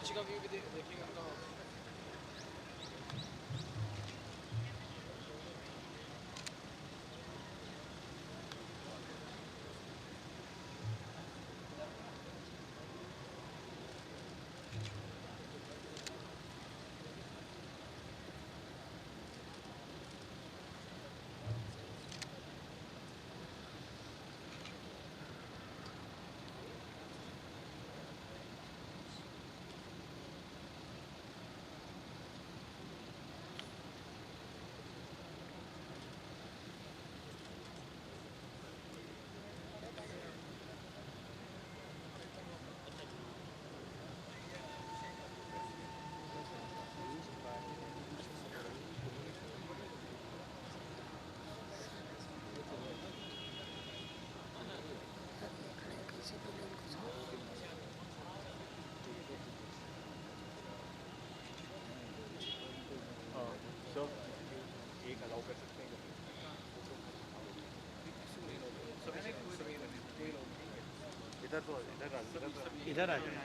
नीचे का व्यू भी देखिएगा तो। एक अलाउ कर सकते हैं इधर तो इधर आ जाए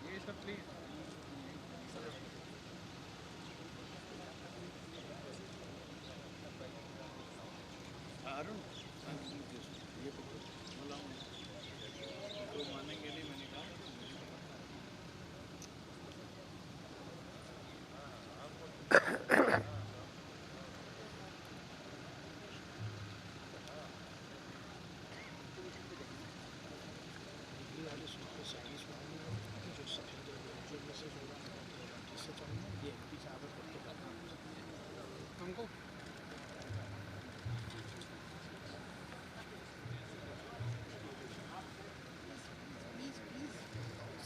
ये सर प्लीज अरुण ये बोला तो मानेंगे नहीं मैंने कहा हमको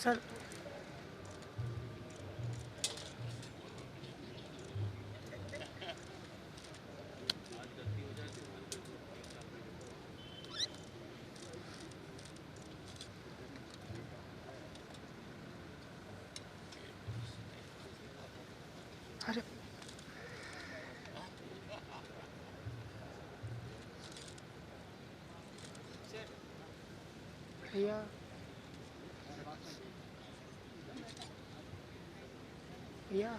सर अरे भैया भैया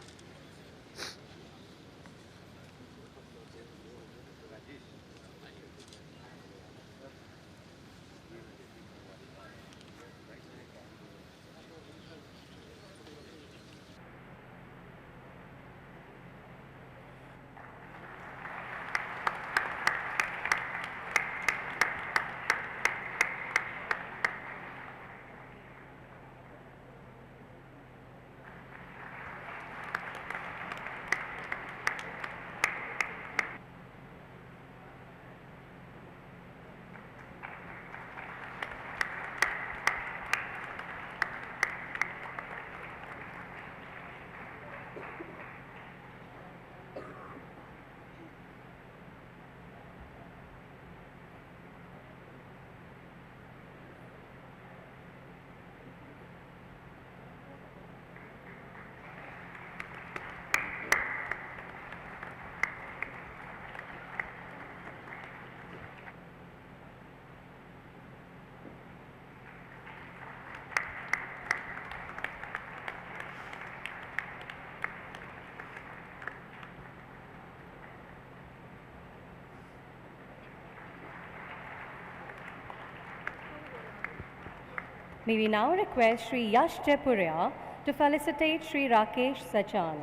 May we now request Sri Yash Jepuria to felicitate Sri Rakesh Sachan.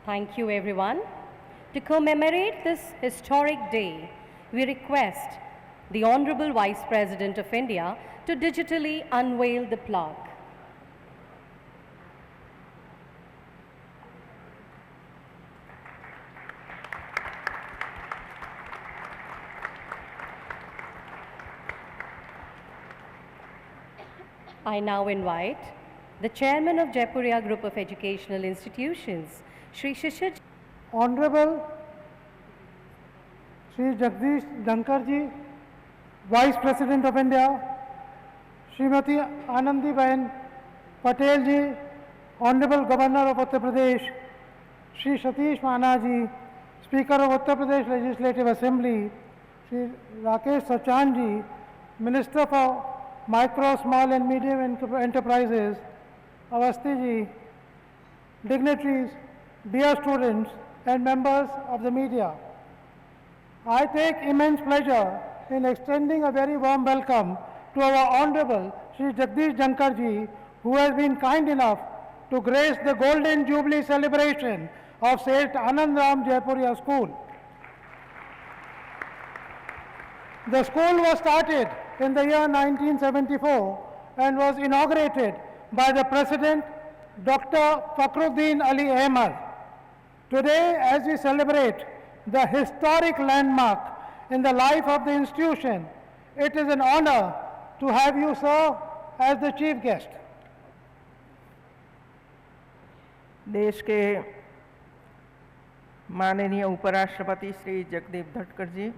Thank you, everyone. To commemorate this historic day, we request the Honorable Vice President of India to digitally unveil the plaque. I now invite the chairman of Jaipuria Group of Educational Institutions, Shri Shishir. Honorable Shri Jagdish Dhankar ji, Vice President of India, Srimati Anandi Bain Patel ji, Honorable Governor of Uttar Pradesh, Shri Satish Mahana ji, Speaker of Uttar Pradesh Legislative Assembly, Shri Rakesh Sachan ji, Minister for Micro, Small and Medium Enterprises, Awasthi ji, dignitaries, dear students and members of the media. I take immense pleasure in extending a very warm welcome to our Honorable Shri Jagdish Dhankar ji, who has been kind enough to grace the Golden Jubilee celebration of Seth Anandram Jaipuria School. The school was started in the year 1974 and was inaugurated by the President Dr. Fakhruddin Ali Ahmad. Today, as we celebrate the historic landmark in the life of the institution, it is an honor to have you, sir, as the chief guest. देश के माननीय उपराष्ट्रपति श्री जगदीप धनखड़ जी,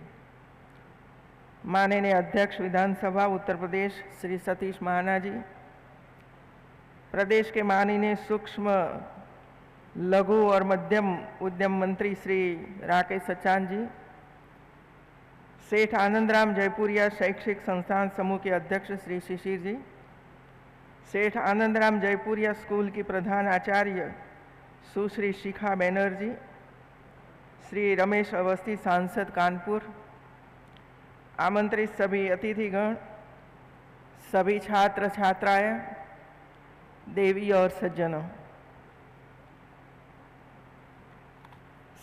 माननीय अध्यक्ष विधानसभा उत्तर प्रदेश श्री सतीश महाना जी, प्रदेश के माननीय सूक्ष्म लघु और मध्यम उद्यम मंत्री श्री राकेश सचान जी, सेठ आनंदराम जयपुरिया शैक्षिक संस्थान समूह के अध्यक्ष श्री शिशिर जी, सेठ आनंदराम जयपुरिया स्कूल की प्रधान आचार्य सुश्री शिखा बैनर्जी, श्री रमेश अवस्थी सांसद कानपुर, आमंत्रित सभी अतिथिगण, सभी छात्र छात्राएं, देवी और सज्जनों,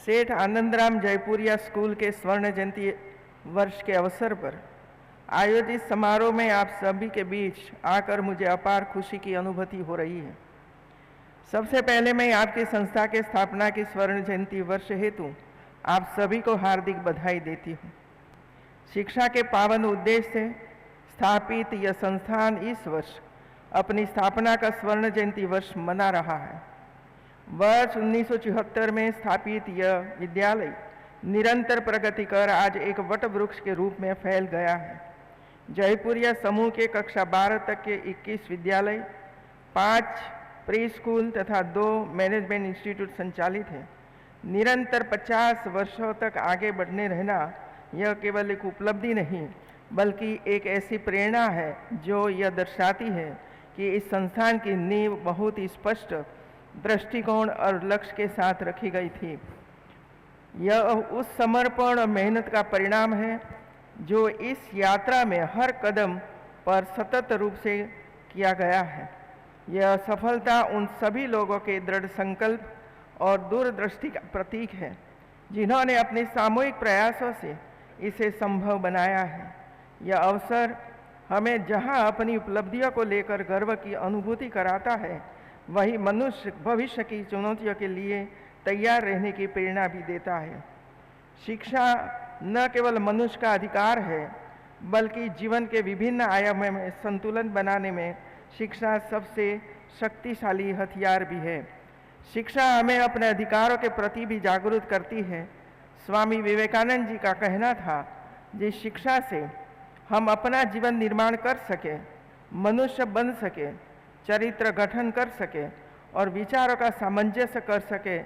सेठ आनंदराम जयपुरिया स्कूल के स्वर्ण जयंती वर्ष के अवसर पर आयोजित समारोह में आप सभी के बीच आकर मुझे अपार खुशी की अनुभूति हो रही है। सबसे पहले मैं आपकी संस्था के स्थापना की स्वर्ण जयंती वर्ष हेतु आप सभी को हार्दिक बधाई देती हूँ। शिक्षा के पावन उद्देश्य से स्थापित यह संस्थान इस वर्ष अपनी स्थापना का स्वर्ण जयंती वर्ष मना रहा है। वर्ष 1974 में स्थापित यह विद्यालय निरंतर प्रगति कर आज एक वट वृक्ष के रूप में फैल गया है। जयपुरिया समूह के कक्षा 12 तक के 21 विद्यालय, 5 प्री स्कूल तथा 2 मैनेजमेंट इंस्टीट्यूट संचालित हैं। निरंतर 50 वर्षों तक आगे बढ़ने रहना यह केवल एक उपलब्धि नहीं बल्कि एक ऐसी प्रेरणा है जो यह दर्शाती है कि इस संस्थान की नींव बहुत ही स्पष्ट दृष्टिकोण और लक्ष्य के साथ रखी गई थी। यह उस समर्पण और मेहनत का परिणाम है जो इस यात्रा में हर कदम पर सतत रूप से किया गया है। यह सफलता उन सभी लोगों के दृढ़ संकल्प और दूरदृष्टि का प्रतीक है जिन्होंने अपने सामूहिक प्रयासों से इसे संभव बनाया है। यह अवसर हमें जहां अपनी उपलब्धियों को लेकर गर्व की अनुभूति कराता है, वही मनुष्य भविष्य की चुनौतियों के लिए तैयार रहने की प्रेरणा भी देता है। शिक्षा न केवल मनुष्य का अधिकार है बल्कि जीवन के विभिन्न आयामों में संतुलन बनाने में शिक्षा सबसे शक्तिशाली हथियार भी है। शिक्षा हमें अपने अधिकारों के प्रति भी जागरूक करती है। स्वामी विवेकानंद जी का कहना था, जिस शिक्षा से हम अपना जीवन निर्माण कर सके, मनुष्य बन सके, चरित्र गठन कर सके और विचारों का सामंजस्य कर सके,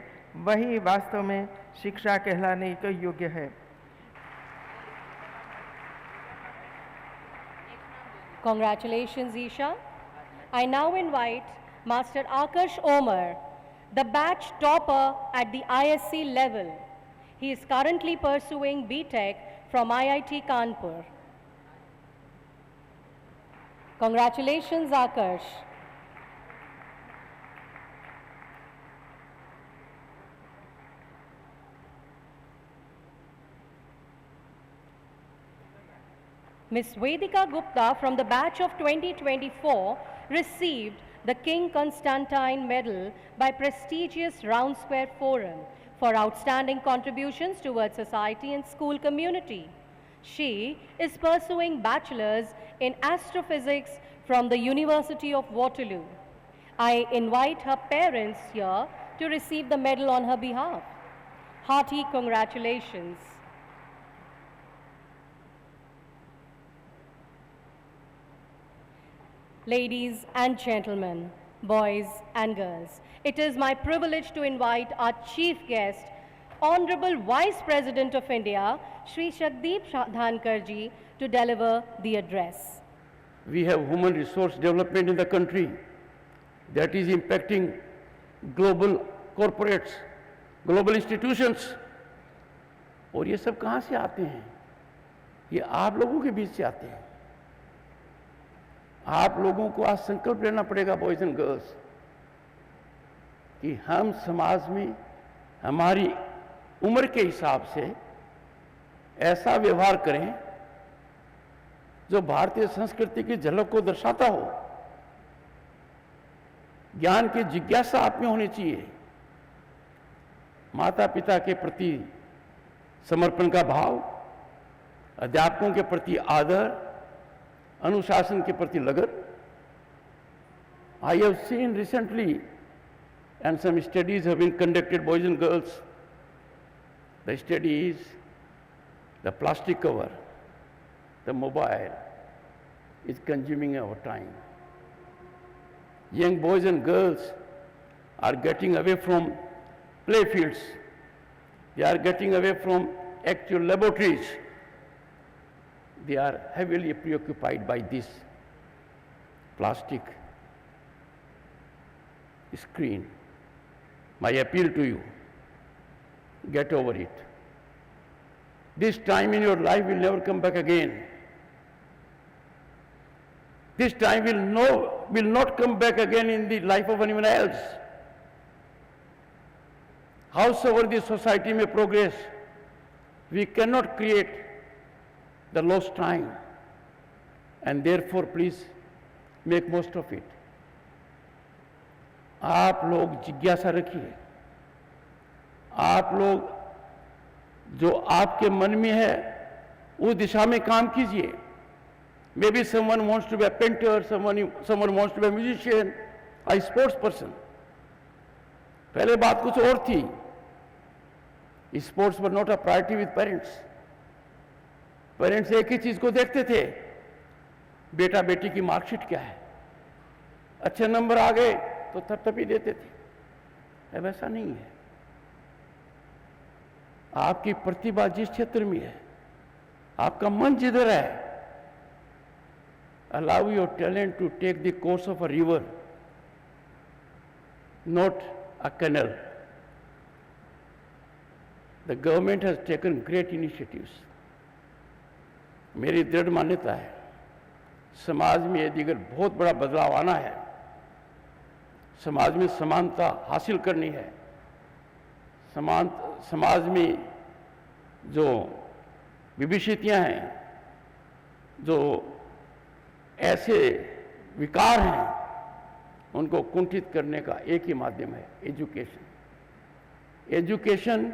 वही वास्तव में शिक्षा कहलाने के योग्य है। Congratulations, Isha. I now invite Master Akash Omar, the batch topper at the ISC level. He is currently pursuing BTech from IIT Kanpur. Congratulations, Akash. Ms. Vedika Gupta from the batch of 2024 received the King Constantine Medal by prestigious Round Square Forum for outstanding contributions towards society and school community. She is pursuing bachelor's in astrophysics from the University of Waterloo. I invite her parents here to receive the medal on her behalf. Hearty congratulations. Ladies and gentlemen, boys and girls, it is my privilege to invite our chief guest, Honorable Vice President of India, Shri Shakdeep Dhankar ji, to deliver the address. We have human resource development in the country that is impacting global corporates, global institutions. और ये सब कहाँ से आते हैं? ये आप लोगों के बीच से आते हैं. आप लोगों को आज संकल्प लेना पड़ेगा, बॉयज एंड गर्ल्स, कि हम समाज में हमारी उम्र के हिसाब से ऐसा व्यवहार करें जो भारतीय संस्कृति की झलक को दर्शाता हो. ज्ञान की जिज्ञासा आप में होनी चाहिए. माता पिता के प्रति समर्पण का भाव, अध्यापकों के प्रति आदर, अनुशासन के प्रति लगन. I have seen recently, and some studies have been conducted, boys and girls. The study is the plastic cover, the mobile is consuming our time. Young boys and girls are getting away from play fields. They are getting away from actual laboratories. They are heavily preoccupied by this plastic screen. My appeal to you, get over it. This time in your life will never come back again. This time will not come back again in the life of anyone else. Howsoever this society may progress, we cannot create the lost time, and therefore please make most of it. आप लोग जिज्ञासा रखिए. आप लोग जो आपके मन में है उस दिशा में काम कीजिए. Maybe someone wants to be a painter, someone wants to be a musician, a sports person. पहले बात कुछ और थी. Sports were not a priority with parents. Parents एक ही चीज को देखते थे, बेटा बेटी की मार्कशीट क्या है. अच्छे नंबर आ गए तो थपथपी देते थे. अब ऐसा नहीं है. आपकी प्रतिभा जिस क्षेत्र में है, आपका मन जिधर है, allow your talent to take the course of a river, not a canal. The government has taken great initiatives. मेरी दृढ़ मान्यता है, समाज में यदि अगर बहुत बड़ा बदलाव आना है, समाज में समानता हासिल करनी है, समाज में जो विभिन्नताएं हैं, जो ऐसे विकार हैं, उनको कुंठित करने का एक ही माध्यम है, education. Education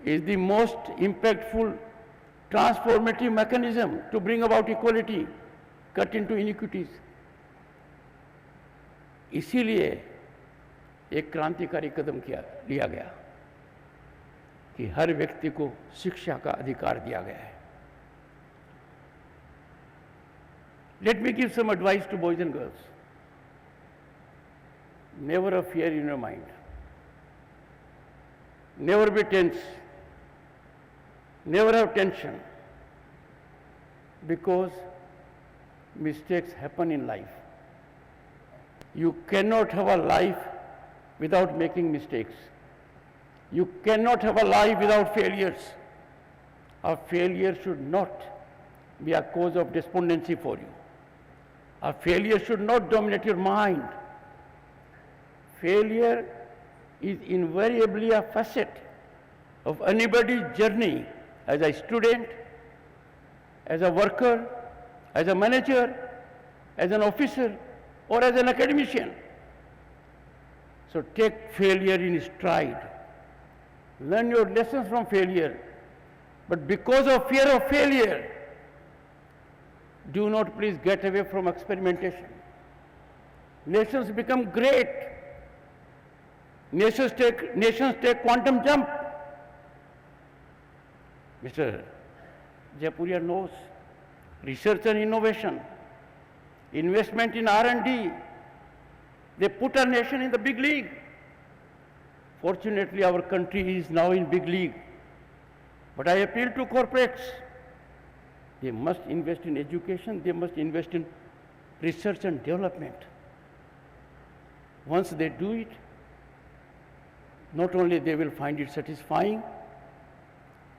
is the most impactful transformative mechanism to bring about equality, cut into inequities. इसीलिए एक क्रांतिकारी कदम लिया गया कि हर व्यक्ति को शिक्षा का अधिकार दिया गया है. Let me give some advice to boys and girls. Never a fear in your mind. Never be tense. Never have tension, because mistakes happen in life. You cannot have a life without making mistakes. You cannot have a life without failures. A failure should not be a cause of despondency for you. A failure should not dominate your mind. Failure is invariably a facet of anybody's journey, as a student, as a worker, as a manager, as an officer, or as an academician. So take failure in stride. Learn your lessons from failure. But because of fear of failure, Do not please get away from experimentation. Nations become great. Nations take quantum jump. Mr. Jaipuria knows research and innovation, investment in R&D. They put our nation in the big league. Fortunately, our country is now in big league. But I appeal to corporates. They must invest in education. They must invest in research and development. Once they do it, not only they will find it satisfying,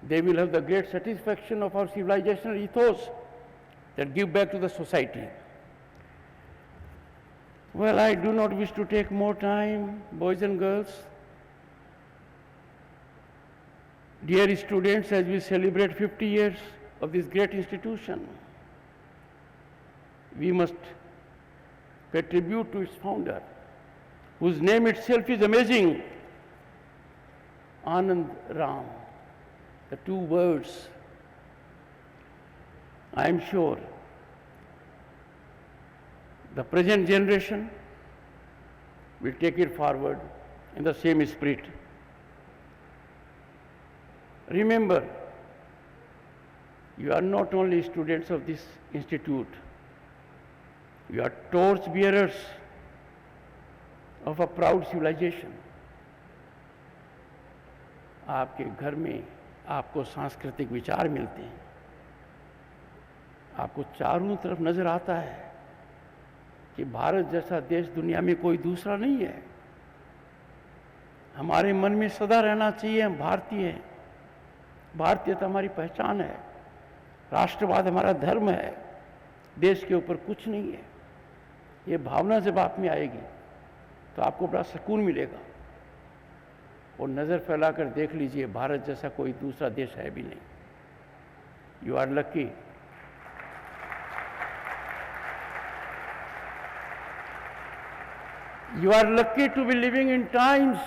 they will have the great satisfaction of our civilizational ethos that give back to the society. Well, I do not wish to take more time, boys and girls. Dear students, as we celebrate 50 years of this great institution, we must pay tribute to its founder, whose name itself is amazing, Anand Ram. The two words, I am sure the present generation will take it forward in the same spirit. Remember, you are not only students of this institute, you are torch bearers of a proud civilization. आपके घर में आपको सांस्कृतिक विचार मिलते हैं, आपको चारों तरफ नजर आता है कि भारत जैसा देश दुनिया में कोई दूसरा नहीं है। हमारे मन में सदा रहना चाहिए हम भारतीय हैं, भारतीयता हमारी पहचान है, राष्ट्रवाद हमारा धर्म है, देश के ऊपर कुछ नहीं है। ये भावना जब आप में आएगी तो आपको बड़ा सुकून मिलेगा। और नज़र फैलाकर देख लीजिए, भारत जैसा कोई दूसरा देश है भी नहीं। You are lucky. You are lucky to be living in times